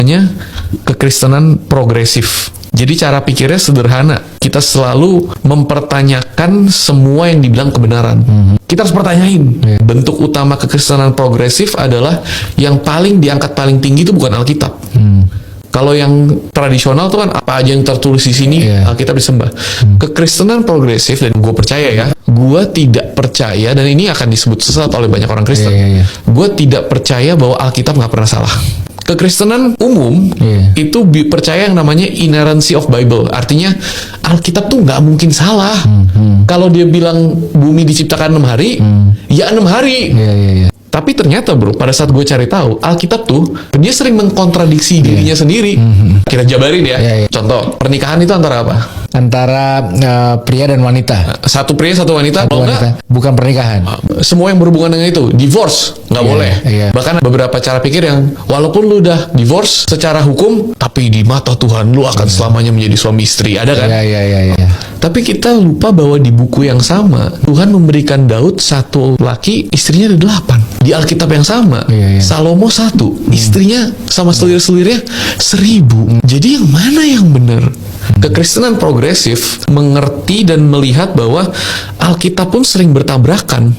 namanya kekristenan progresif. Jadi cara pikirnya sederhana. Kita selalu mempertanyakan semua yang dibilang kebenaran. Kita harus pertanyain. Bentuk utama kekristenan progresif adalah yang paling diangkat paling tinggi itu bukan Alkitab. Kalau yang tradisional tuh kan apa aja yang tertulis di sini Alkitab disembah. Kekristenan progresif, dan gue percaya ya, gue tidak percaya, dan ini akan disebut sesat oleh banyak orang Kristen. Gue tidak percaya bahwa Alkitab nggak pernah salah. Kekristenan umum itu percaya yang namanya inerrancy of Bible. Artinya Alkitab tuh nggak mungkin salah. Kalau dia bilang bumi diciptakan 6 hari, ya 6 hari. Tapi ternyata bro, pada saat gue cari tahu, Alkitab tuh dia sering mengkontradiksi dirinya sendiri. Kita jabarin ya. Contoh, pernikahan itu antara apa? Antara pria dan wanita. Satu pria, satu wanita. Satu wanita. Bukan pernikahan. Semua yang berhubungan dengan itu, divorce, nggak boleh. Bahkan beberapa cara pikir yang, walaupun lu udah divorce secara hukum, tapi di mata Tuhan lu akan selamanya menjadi suami istri. Ada kan? Tapi kita lupa bahwa di buku yang sama, Tuhan memberikan Daud satu laki, istrinya ada 8. Di Alkitab yang sama, Salomo 1, istrinya sama selir-selirnya 1000. Jadi yang mana yang benar? Kekristenan progresif mengerti dan melihat bahwa Alkitab pun sering bertabrakan.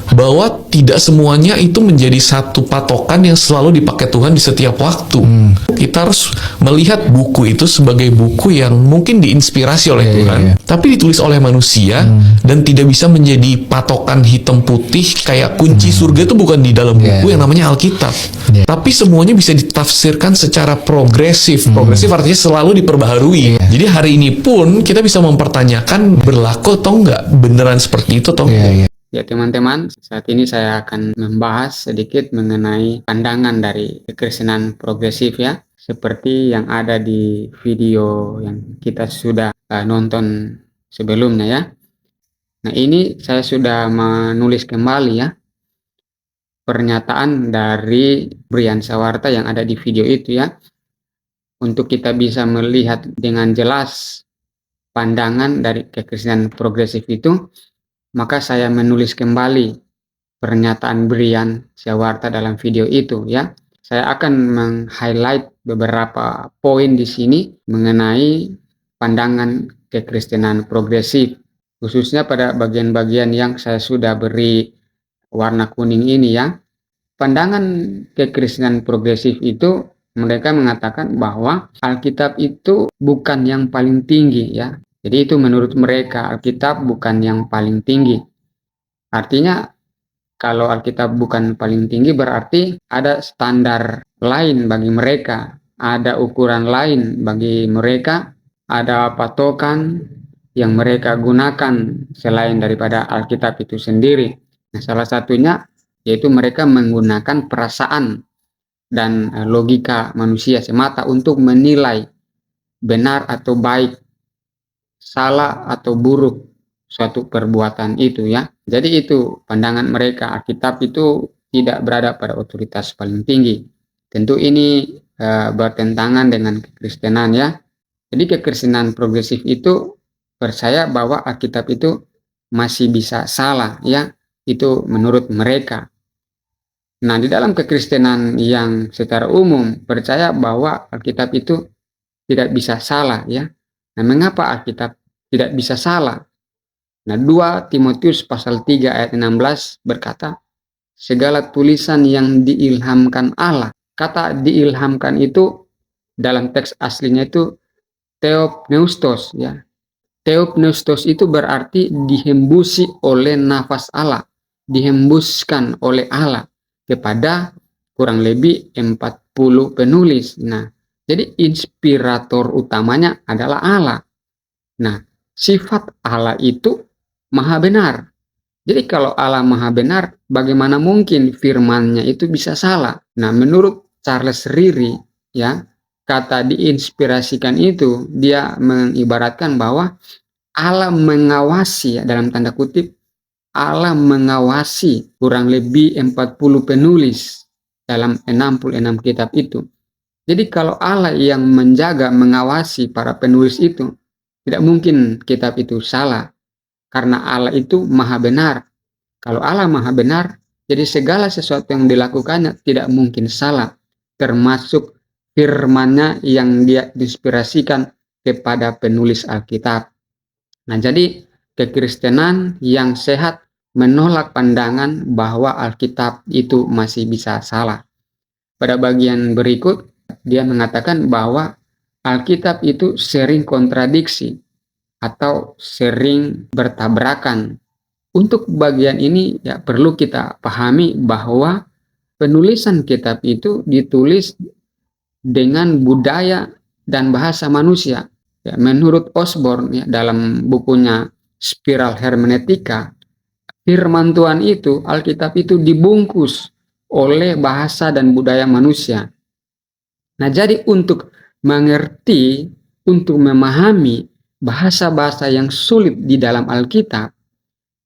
Bahwa tidak semuanya itu menjadi satu patokan yang selalu dipakai Tuhan di setiap waktu. Kita harus melihat buku itu sebagai buku yang mungkin diinspirasi oleh Tuhan, tapi ditulis oleh manusia dan tidak bisa menjadi patokan hitam putih. Kayak kunci surga itu bukan di dalam buku yang namanya Alkitab, tapi semuanya bisa ditafsirkan secara progresif. Progresif artinya selalu diperbaharui. Jadi hari ini pun kita bisa mempertanyakan, berlaku atau enggak, beneran seperti itu atau enggak. Ya teman-teman, saat ini saya akan membahas sedikit mengenai pandangan dari kekristenan progresif ya, seperti yang ada di video yang kita sudah nonton sebelumnya ya. Nah ini saya sudah menulis kembali ya, pernyataan dari Brian Sawarta yang ada di video itu ya, untuk kita bisa melihat dengan jelas pandangan dari kekristenan progresif itu. Maka saya menulis kembali pernyataan Brian Sawarta dalam video itu ya. Saya akan meng-highlight beberapa poin di sini mengenai pandangan kekristenan progresif, khususnya pada bagian-bagian yang saya sudah beri warna kuning ini ya. Pandangan kekristenan progresif itu, mereka mengatakan bahwa Alkitab itu bukan yang paling tinggi ya. Jadi itu menurut mereka Alkitab bukan yang paling tinggi. Artinya kalau Alkitab bukan paling tinggi berarti ada standar lain bagi mereka, ada ukuran lain bagi mereka, ada patokan yang mereka gunakan selain daripada Alkitab itu sendiri. Nah, salah satunya yaitu mereka menggunakan perasaan dan logika manusia semata untuk menilai benar atau baik, salah atau buruk suatu perbuatan itu ya. Jadi itu pandangan mereka, Alkitab itu tidak berada pada otoritas paling tinggi. Tentu ini bertentangan dengan kekristenan ya. Jadi kekristenan progresif itu percaya bahwa Alkitab itu masih bisa salah ya. Itu menurut mereka. Nah, di dalam kekristenan yang secara umum percaya bahwa Alkitab itu tidak bisa salah ya. Nah, mengapa Alkitab tidak bisa salah? Nah, 2 Timotius pasal 3 ayat 16 berkata, segala tulisan yang diilhamkan Allah. Kata diilhamkan itu dalam teks aslinya itu theopneustos ya. Theopneustos itu berarti dihembusi oleh nafas Allah, dihembuskan oleh Allah kepada kurang lebih 40 penulis. Nah, jadi inspirator utamanya adalah Allah. Nah, sifat Allah itu maha benar. Jadi kalau Allah maha benar, bagaimana mungkin firman-Nya itu bisa salah? Nah, menurut Charles Ryrie, ya, kata diinspirasikan itu, dia mengibaratkan bahwa Allah mengawasi, ya, dalam tanda kutip, Allah mengawasi kurang lebih 40 penulis dalam 66 kitab itu. Jadi kalau Allah yang menjaga, mengawasi para penulis itu, tidak mungkin kitab itu salah. Karena Allah itu maha benar. Kalau Allah maha benar, jadi segala sesuatu yang dilakukannya tidak mungkin salah. Termasuk firman-Nya yang dia inspirasikan kepada penulis Alkitab. Nah, jadi kekristenan yang sehat menolak pandangan bahwa Alkitab itu masih bisa salah. Pada bagian berikut, dia mengatakan bahwa Alkitab itu sering kontradiksi atau sering bertabrakan. Untuk bagian ini ya perlu kita pahami bahwa penulisan kitab itu ditulis dengan budaya dan bahasa manusia. Ya, menurut Osborne ya, dalam bukunya Spiral Hermeneutika, firman Tuhan itu, Alkitab itu dibungkus oleh bahasa dan budaya manusia. Nah, jadi untuk mengerti, untuk memahami bahasa-bahasa yang sulit di dalam Alkitab,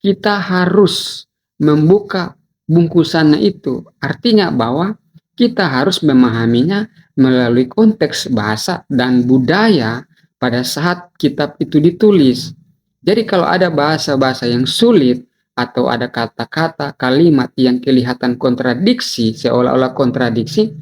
kita harus membuka bungkusannya itu. Artinya bahwa kita harus memahaminya melalui konteks bahasa dan budaya pada saat kitab itu ditulis. Jadi kalau ada bahasa-bahasa yang sulit atau ada kata-kata, kalimat yang kelihatan kontradiksi, seolah-olah kontradiksi,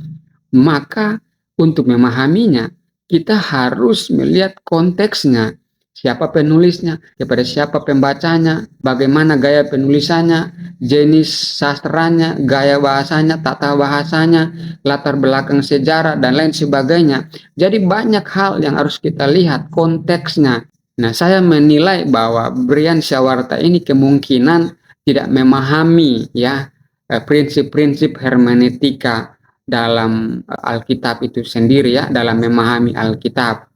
maka untuk memahaminya kita harus melihat konteksnya. Siapa penulisnya, kepada siapa pembacanya, bagaimana gaya penulisannya, jenis sastranya, gaya bahasanya, tata bahasanya, latar belakang sejarah, dan lain sebagainya. Jadi banyak hal yang harus kita lihat konteksnya. Nah, saya menilai bahwa Brian Shawarta ini kemungkinan tidak memahami ya prinsip-prinsip hermeneutika dalam Alkitab itu sendiri ya, dalam memahami Alkitab.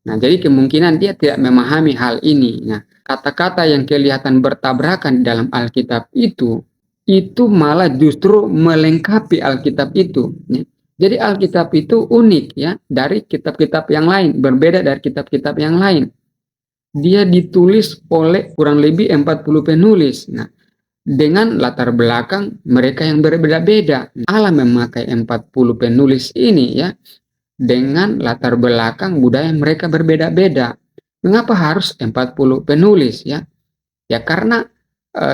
Nah, jadi kemungkinan dia tidak memahami hal ini. Nah, kata-kata yang kelihatan bertabrakan dalam Alkitab itu malah justru melengkapi Alkitab itu. Ya. Jadi Alkitab itu unik ya dari kitab-kitab yang lain, berbeda dari kitab-kitab yang lain. Dia ditulis oleh kurang lebih 40 penulis. Nah, dengan latar belakang mereka yang berbeda-beda. Allah memakai 40 penulis ini ya dengan latar belakang budaya mereka berbeda-beda. Mengapa harus 40 penulis ya? Ya karena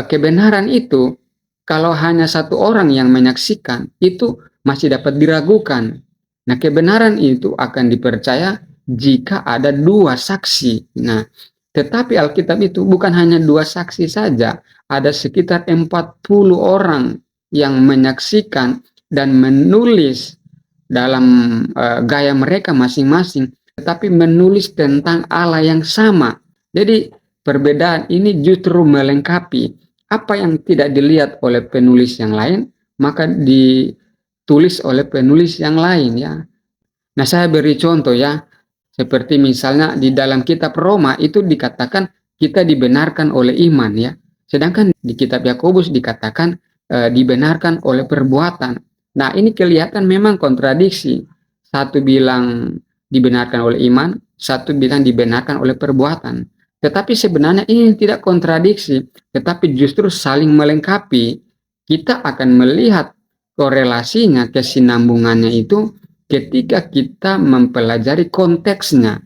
kebenaran itu kalau hanya satu orang yang menyaksikan itu masih dapat diragukan. Nah, kebenaran itu akan dipercaya jika ada dua saksi. Nah, tetapi Alkitab itu bukan hanya dua saksi saja, ada sekitar 40 orang yang menyaksikan dan menulis dalam gaya mereka masing-masing, tetapi menulis tentang Allah yang sama. Jadi perbedaan ini justru melengkapi apa yang tidak dilihat oleh penulis yang lain, maka ditulis oleh penulis yang lain ya. Nah, saya beri contoh ya, seperti misalnya di dalam kitab Roma itu dikatakan kita dibenarkan oleh iman ya, sedangkan di kitab Yakobus dikatakan dibenarkan oleh perbuatan. Nah, ini kelihatan memang kontradiksi. Satu bilang dibenarkan oleh iman, satu bilang dibenarkan oleh perbuatan. Tetapi sebenarnya ini tidak kontradiksi, tetapi justru saling melengkapi. Kita akan melihat korelasinya, kesinambungannya itu ketika kita mempelajari konteksnya.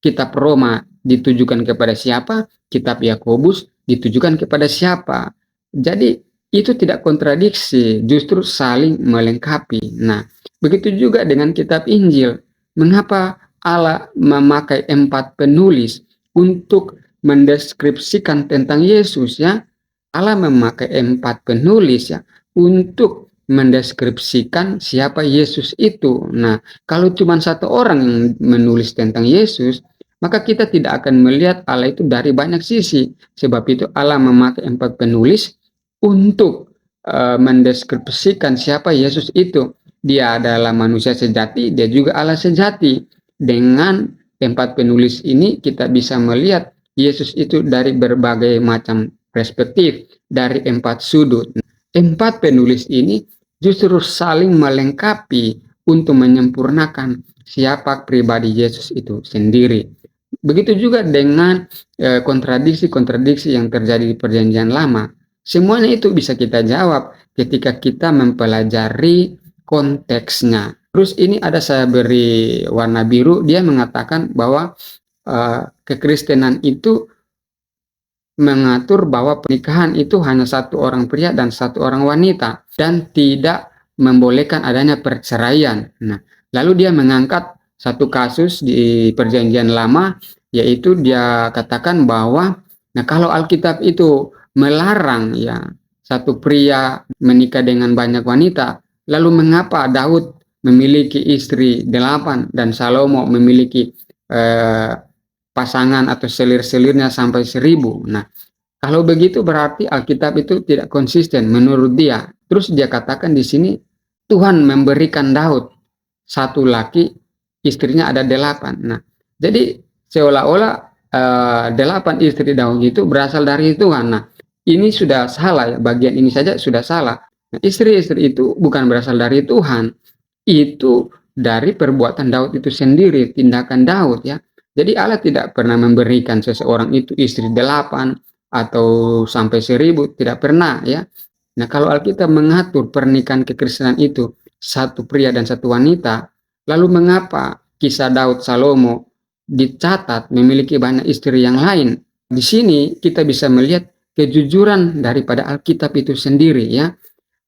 Kitab Roma ditujukan kepada siapa, kitab Yakobus ditujukan kepada siapa. Jadi itu tidak kontradiksi, justru saling melengkapi. Nah, begitu juga dengan kitab Injil. Mengapa Allah memakai 4 penulis untuk mendeskripsikan tentang Yesus ya? Allah memakai 4 penulis ya untuk mendeskripsikan siapa Yesus itu. Nah, kalau cuma satu orang yang menulis tentang Yesus, maka kita tidak akan melihat Allah itu dari banyak sisi. Sebab itu Allah memakai 4 penulis untuk mendeskripsikan siapa Yesus itu. Dia adalah manusia sejati, dia juga Allah sejati. Dengan 4 penulis ini kita bisa melihat Yesus itu dari berbagai macam perspektif, dari 4 sudut. 4 penulis ini justru saling melengkapi untuk menyempurnakan siapa pribadi Yesus itu sendiri. Begitu juga dengan kontradiksi-kontradiksi yang terjadi di Perjanjian Lama. Semuanya itu bisa kita jawab ketika kita mempelajari konteksnya. Terus ini ada saya beri warna biru, dia mengatakan bahwa kekristenan itu mengatur bahwa pernikahan itu hanya satu orang pria dan satu orang wanita dan tidak membolehkan adanya perceraian. Nah, Lalu dia mengangkat satu kasus di Perjanjian Lama, yaitu dia katakan bahwa nah kalau Alkitab itu melarang ya satu pria menikah dengan banyak wanita, lalu mengapa Daud memiliki istri 8 dan Salomo memiliki pasangan atau selir-selirnya sampai 1000? Nah, kalau begitu berarti Alkitab itu tidak konsisten menurut dia. Terus dia katakan di sini Tuhan memberikan Daud satu laki, istrinya ada 8. Nah, jadi seolah-olah 8 istri Daud itu berasal dari Tuhan. Nah, ini sudah salah ya, bagian ini saja sudah salah. Nah, istri-istri itu bukan berasal dari Tuhan, itu dari perbuatan Daud itu sendiri, tindakan Daud ya. Jadi Allah tidak pernah memberikan seseorang itu istri 8 atau sampai 1000, tidak pernah ya. Nah, kalau Alkitab mengatur pernikahan kekristenan itu satu pria dan satu wanita, lalu mengapa kisah Daud Salomo dicatat memiliki banyak istri yang lain? Di sini kita bisa melihat kejujuran daripada Alkitab itu sendiri ya.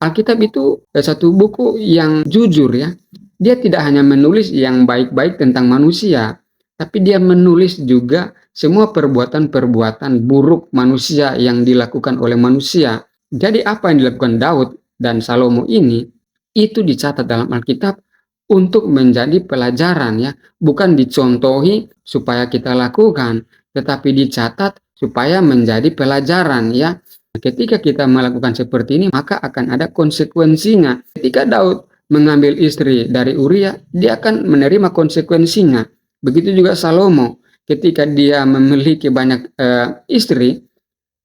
Alkitab itu satu buku yang jujur ya. Dia tidak hanya menulis yang baik-baik tentang manusia, tapi dia menulis juga semua perbuatan-perbuatan buruk manusia yang dilakukan oleh manusia. Jadi apa yang dilakukan Daud dan Salomo ini, itu dicatat dalam Alkitab untuk menjadi pelajaran ya. Bukan dicontohi supaya kita lakukan, tetapi dicatat supaya menjadi pelajaran ya. Ketika kita melakukan seperti ini, maka akan ada konsekuensinya. Ketika Daud mengambil istri dari Uria, dia akan menerima konsekuensinya. Begitu juga Salomo, ketika dia memiliki banyak istri,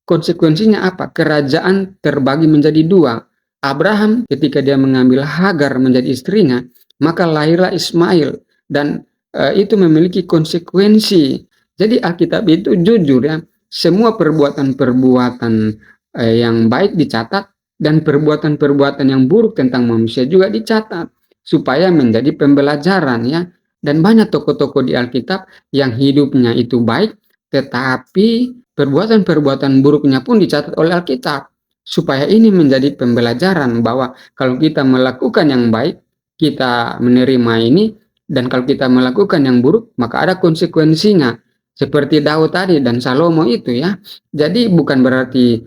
konsekuensinya apa? Kerajaan terbagi menjadi 2. Abraham ketika dia mengambil Hagar menjadi istrinya, maka lahirlah Ismail, dan itu memiliki konsekuensi. Jadi Alkitab itu jujur ya, semua perbuatan-perbuatan yang baik dicatat, dan perbuatan-perbuatan yang buruk tentang manusia juga dicatat supaya menjadi pembelajaran ya. Dan banyak tokoh-tokoh di Alkitab yang hidupnya itu baik, tetapi perbuatan-perbuatan buruknya pun dicatat oleh Alkitab supaya ini menjadi pembelajaran bahwa kalau kita melakukan yang baik, kita menerima ini, dan kalau kita melakukan yang buruk, maka ada konsekuensinya. Seperti Daud tadi dan Salomo itu ya. Jadi bukan berarti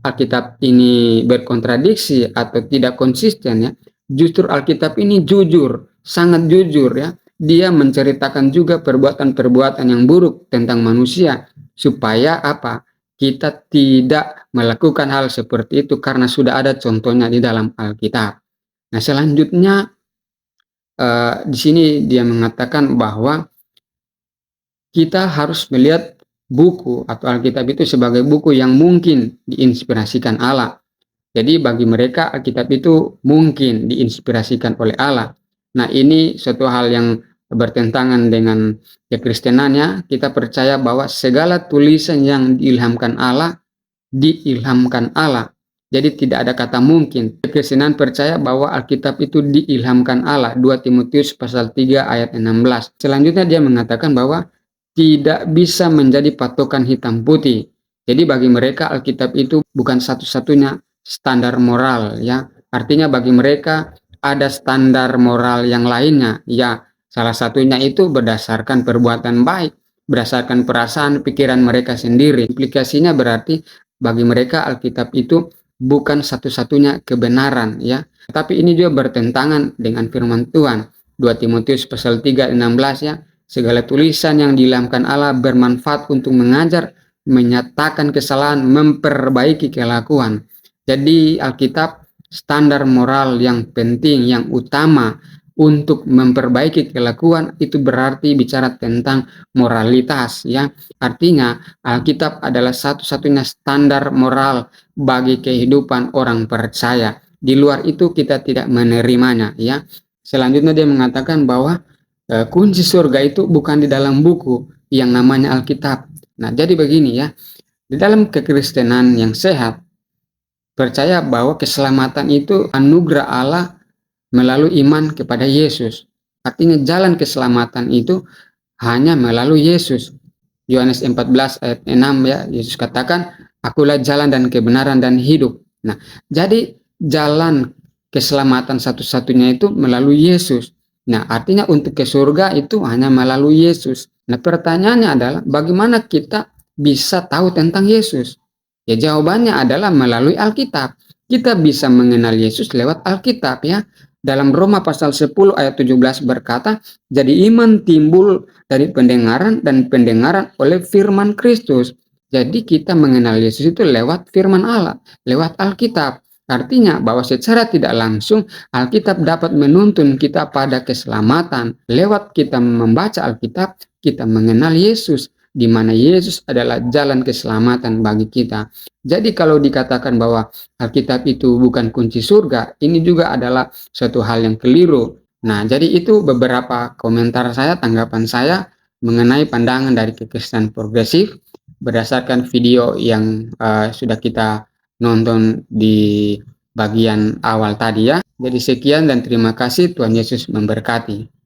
Alkitab ini berkontradiksi atau tidak konsisten ya. Justru Alkitab ini jujur, sangat jujur ya. Dia menceritakan juga perbuatan-perbuatan yang buruk tentang manusia supaya apa? Kita tidak melakukan hal seperti itu karena sudah ada contohnya di dalam Alkitab. Nah, selanjutnya di sini dia mengatakan bahwa kita harus melihat buku atau Alkitab itu sebagai buku yang mungkin diinspirasikan Allah. Jadi bagi mereka Alkitab itu mungkin diinspirasikan oleh Allah. Nah, ini suatu hal yang bertentangan dengan kekristenannya. Kita percaya bahwa segala tulisan yang diilhamkan Allah, diilhamkan Allah. Jadi tidak ada kata mungkin. Kekristenan percaya bahwa Alkitab itu diilhamkan Allah. 2 Timotius pasal 3 ayat 16. Selanjutnya dia mengatakan bahwa tidak bisa menjadi patokan hitam putih. Jadi bagi mereka Alkitab itu bukan satu-satunya standar moral ya. Artinya bagi mereka ada standar moral yang lainnya ya. Salah satunya itu berdasarkan perbuatan baik, berdasarkan perasaan pikiran mereka sendiri. Implikasinya berarti bagi mereka Alkitab itu bukan satu-satunya kebenaran ya. Tapi ini juga bertentangan dengan firman Tuhan. 2 Timotius pasal 3 16 ya. Segala tulisan yang diilhamkan Allah bermanfaat untuk mengajar, menyatakan kesalahan, memperbaiki kelakuan. Jadi Alkitab standar moral yang penting, yang utama untuk memperbaiki kelakuan, itu berarti bicara tentang moralitas ya. Artinya Alkitab adalah satu-satunya standar moral bagi kehidupan orang percaya. Di luar itu kita tidak menerimanya ya. Selanjutnya dia mengatakan bahwa kunci surga itu bukan di dalam buku yang namanya Alkitab. Nah, jadi begini ya. Di dalam kekristenan yang sehat, percaya bahwa keselamatan itu anugerah Allah melalui iman kepada Yesus. Artinya jalan keselamatan itu hanya melalui Yesus. Yohanes 14 ayat 6 ya, Yesus katakan, "Akulah jalan dan kebenaran dan hidup." Nah, jadi jalan keselamatan satu-satunya itu melalui Yesus. Nah, artinya untuk ke surga itu hanya melalui Yesus. Nah, pertanyaannya adalah bagaimana kita bisa tahu tentang Yesus? Ya, jawabannya adalah melalui Alkitab. Kita bisa mengenal Yesus lewat Alkitab ya. Dalam Roma pasal 10 ayat 17 berkata, jadi iman timbul dari pendengaran dan pendengaran oleh firman Kristus. Jadi kita mengenal Yesus itu lewat firman Allah, lewat Alkitab. Artinya bahwa secara tidak langsung Alkitab dapat menuntun kita pada keselamatan. Lewat kita membaca Alkitab, kita mengenal Yesus, di mana Yesus adalah jalan keselamatan bagi kita. Jadi kalau dikatakan bahwa Alkitab itu bukan kunci surga, ini juga adalah suatu hal yang keliru. Nah, jadi itu beberapa komentar saya, tanggapan saya mengenai pandangan dari kekristenan progresif berdasarkan video yang sudah kita nonton di bagian awal tadi ya. Jadi sekian dan terima kasih, Tuhan Yesus memberkati.